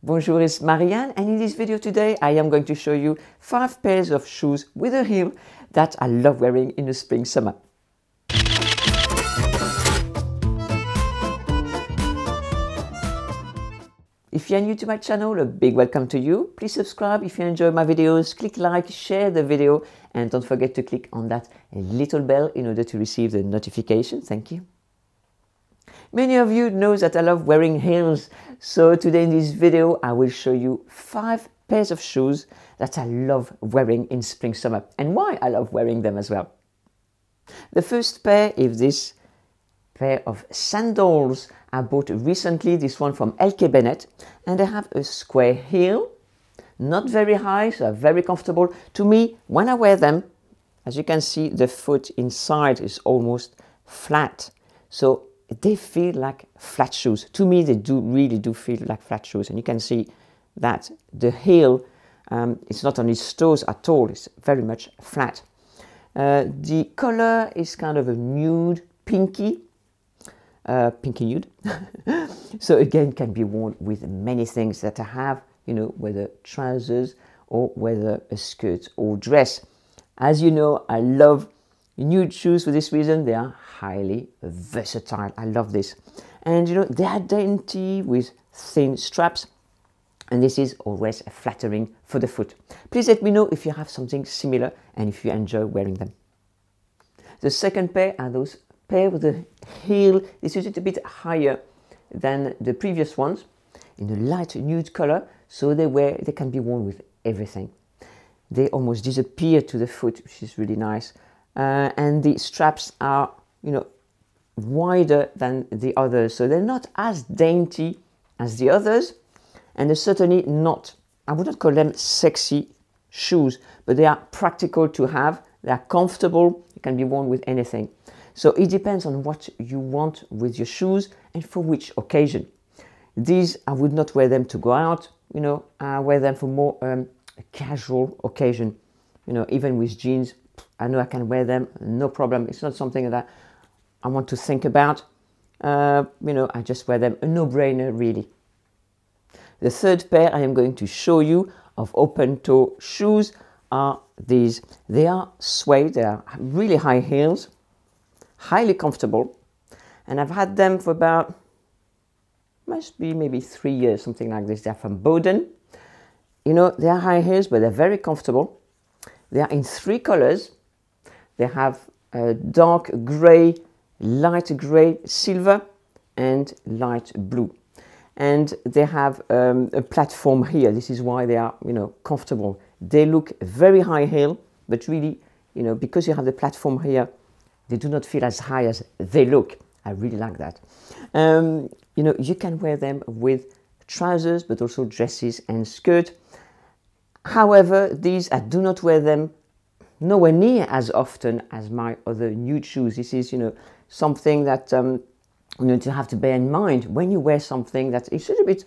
Bonjour, it's Marianne, and in this video today I am going to show you 5 pairs of shoes with a heel that I love wearing in the spring summer. If you are new to my channel, a big welcome to you. Please subscribe if you enjoy my videos, click like, share the video, and don't forget to click on that little bell in order to receive the notification. Thank you. Many of you know that I love wearing heels, so today in this video I will show you 5 pairs of shoes that I love wearing in spring summer and why I love wearing them as well. The first pair is this pair of sandals I bought recently, this one from LK Bennett, and they have a square heel, not very high, so very comfortable. To me, when I wear them, as you can see, the foot inside is almost flat, so they feel like flat shoes. To me, they really do feel like flat shoes, and you can see that the heel, it's not on its toes at all, it's very much flat. The color is kind of a nude, pinky nude. So again, can be worn with many things that I have, you know, whether trousers or whether a skirt or dress. As you know, I love nude shoes for this reason. They are highly versatile. I love this. And you know, they are dainty with thin straps, and this is always flattering for the foot. Please let me know if you have something similar and if you enjoy wearing them. The second pair are those pair with the heel. This is a bit higher than the previous ones, in a light nude color, so they can be worn with everything. They almost disappear to the foot, which is really nice. And the straps are, you know, wider than the others, so they're not as dainty as the others, and they're certainly not, I would not call them sexy shoes, but they are practical to have. They are comfortable. They can be worn with anything. So it depends on what you want with your shoes and for which occasion. These, I would not wear them to go out, you know, I wear them for more a casual occasion, you know, even with jeans. I know I can wear them, no problem. It's not something that I want to think about. You know, I just wear them, a no-brainer really. The third pair I am going to show you of open-toe shoes are these. They are suede, they are really high heels, highly comfortable, and I've had them for about, must be maybe 3 years, something like this. They're from Boden. You know, they are high heels, but they're very comfortable. They are in 3 colors. They have dark gray, light gray, silver, and light blue. And they have a platform here. This is why they are, you know, comfortable. They look very high heel, but really, you know, because you have the platform here, they do not feel as high as they look. I really like that. You know, you can wear them with trousers, but also dresses and skirt. However, these, I do not wear them nowhere near as often as my other nude shoes. This is, you know, something that you know, to have to bear in mind when you wear something that is a little bit,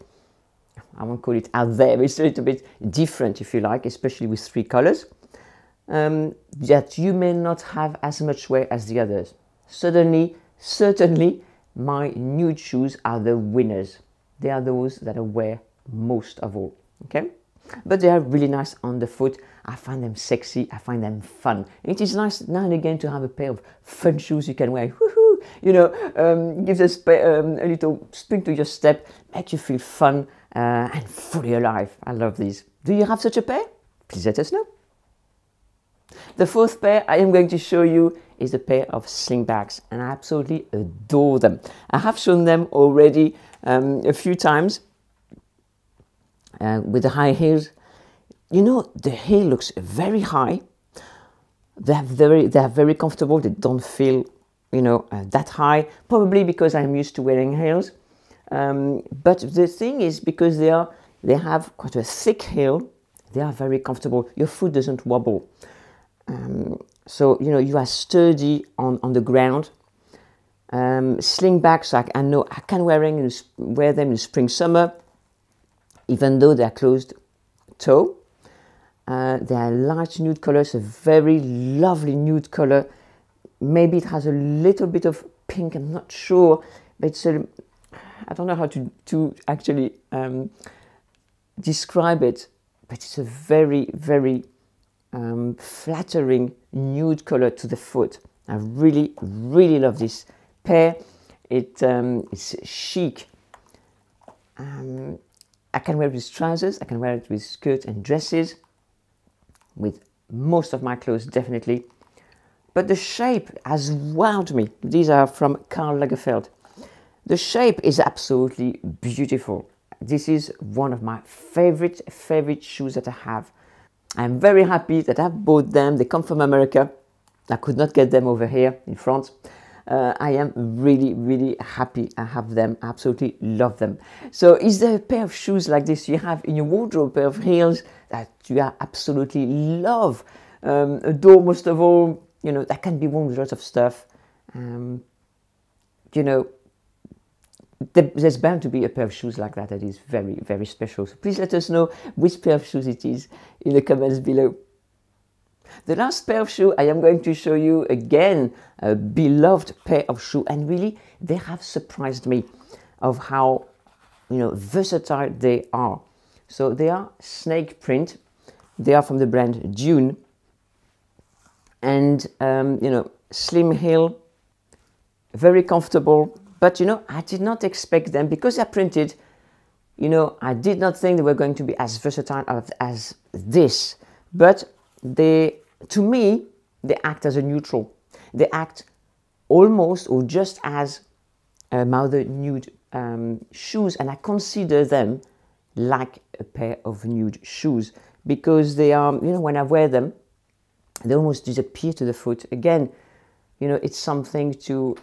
I won't call it out there, but it's a little bit different, if you like, especially with 3 colors, that you may not have as much wear as the others. Certainly, my nude shoes are the winners. They are those that I wear most of all, okay? But they are really nice on the foot. I find them sexy, I find them fun. It is nice now and again to have a pair of fun shoes you can wear. Woohoo! You know, gives a little spring to your step, make you feel fun and fully alive. I love these. Do you have such a pair? Please let us know. The fourth pair I am going to show you is a pair of slingbacks, and I absolutely adore them. I have shown them already a few times with the high heels. You know, the heel looks very high. They are very comfortable. They don't feel, you know, that high. Probably because I'm used to wearing heels. But the thing is, because they have quite a thick heel, they are very comfortable. Your foot doesn't wobble. So, you know, you are sturdy on the ground. Slingbacks, I know I can wear them in spring, summer, even though they are closed toe. They are light nude colors, a very lovely nude color. Maybe it has a little bit of pink, I'm not sure, but it's I don't know how to actually describe it, but it's a very, very flattering nude color to the foot. I really, really love this pair. It's chic. I can wear it with trousers, I can wear it with skirts and dresses, with most of my clothes definitely. But the shape has wowed me. These are from Karl Lagerfeld. The shape is absolutely beautiful. This is one of my favorite shoes that I have. I'm very happy that I bought them. They come from America. I could not get them over here in France. I am really, really happy I have them. I absolutely love them. So is there a pair of shoes like this you have in your wardrobe, a pair of heels that you absolutely love, adore most of all? You know, that can be worn with lots of stuff. You know, there's bound to be a pair of shoes like that is very, very special. So please let us know which pair of shoes it is in the comments below. The last pair of shoes I am going to show you, again, a beloved pair of shoes, and really they have surprised me of how, you know, versatile they are. So they are snake print. They are from the brand Dune, and you know, slim heel, very comfortable. But you know, I did not expect them, because they're printed. You know, I did not think they were going to be as versatile as this. But they, to me, they act as a neutral. They act almost or just as my other nude shoes, and I consider them like a pair of nude shoes, because they are, you know, when I wear them, they almost disappear to the foot. Again, you know, it's something to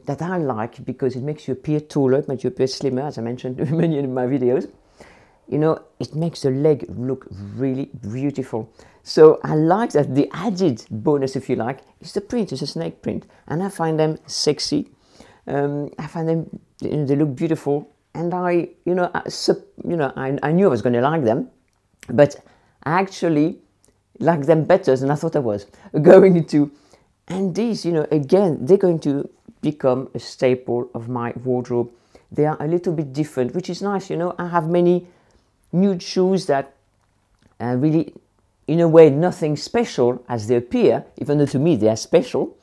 that I like, because it makes you appear taller, it makes you appear slimmer, as I mentioned in many of my videos. You know, it makes the leg look really beautiful. So I like that. The added bonus, if you like, is the print. It's a snake print, and I find them sexy. I find them, you know, they look beautiful, and I knew I was going to like them, but I actually like them better than I thought I was going to. And these, you know, again, they're going to become a staple of my wardrobe. They are a little bit different, which is nice. You know, I have many nude shoes that really, in a way, nothing special as they appear, even though to me they are special.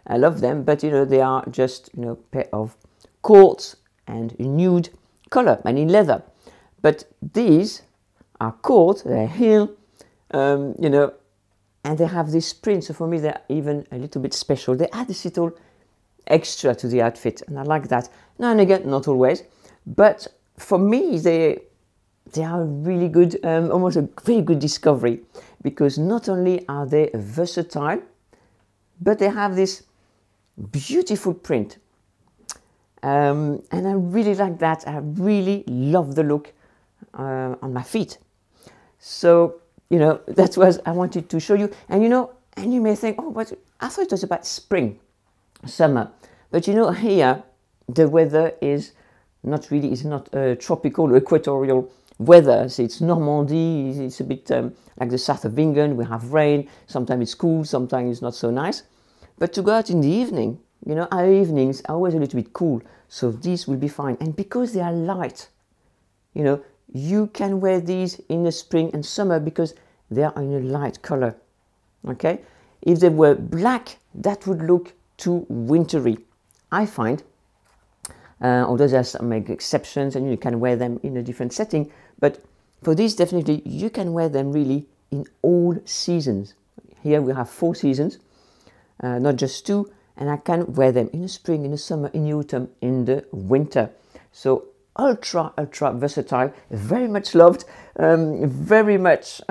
I love them, but you know, they are just, you know, a pair of quartz and nude color and in leather. But these are quartz, they're heel, you know, and they have this print. So for me, they're even a little bit special. They add this little extra to the outfit, and I like that. Now and again, not always, but for me, they are really good, almost a very good discovery, because not only are they versatile, but they have this beautiful print. And I really like that. I really love the look on my feet. So, you know, that's what I wanted to show you. And you know, and you may think, oh, but I thought it was about spring, summer. But you know, here the weather is not really, it's not tropical or equatorial weather. So it's Normandy, it's a bit like the south of England. We have rain, sometimes it's cool, sometimes it's not so nice. But to go out in the evening, you know, our evenings are always a little bit cool, so these will be fine. And because they are light, you know, you can wear these in the spring and summer because they are in a light color, okay? If they were black, that would look too wintry, I find. Although there's some exceptions and you can wear them in a different setting, but for these, definitely, you can wear them really in all seasons. Here we have 4 seasons, not just 2, and I can wear them in the spring, in the summer, in the autumn, in the winter. So ultra versatile, very much loved, very much,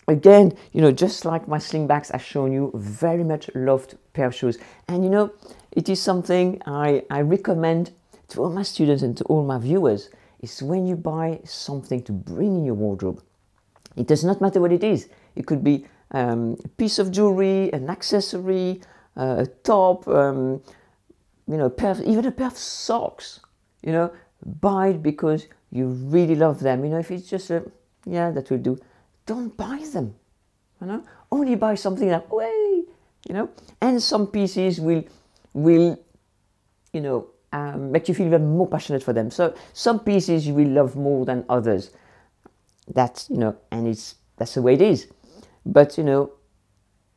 again, you know, just like my slingbacks I've shown you, very much loved pair of shoes. And you know, it is something I recommend to all my students and to all my viewers, is when you buy something to bring in your wardrobe, it does not matter what it is. It could be a piece of jewelry, an accessory, a top, you know, even a pair of socks, you know, buy it because you really love them. You know, if it's just yeah, that will do, don't buy them, you know, only buy something that way, you know. And some pieces will you know, make you feel even more passionate for them. So some pieces you will love more than others. That's, you know, and that's the way it is. But, you know,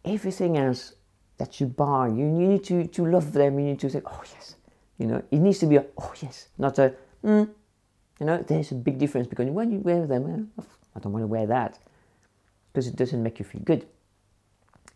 everything else that you buy, you need to love them. You need to say, oh yes, you know, it needs to be a, oh yes, not a, you know, there's a big difference, because when you wear them, I don't want to wear that, because it doesn't make you feel good.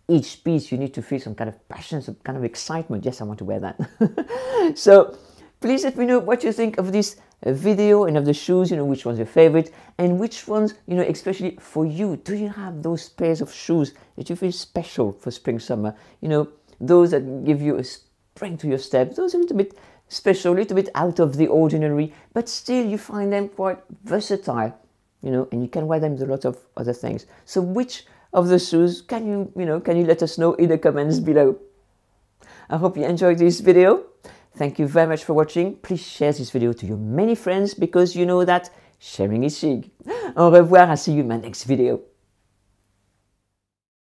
Each piece, you need to feel some kind of passion, some kind of excitement. Yes, I want to wear that. So please let me know what you think of this video and of the shoes, you know, which one's your favorite, and which ones, you know, especially for you. Do you have those pairs of shoes that you feel special for spring, summer? You know, those that give you a spring to your step, those are a little bit special, a little bit out of the ordinary, but still you find them quite versatile, you know, and you can wear them with a lot of other things. So which of the shoes can you let us know in the comments below? I hope you enjoyed this video. Thank you very much for watching. Please share this video to your many friends, because you know that sharing is chic. Au revoir, I'll see you in my next video.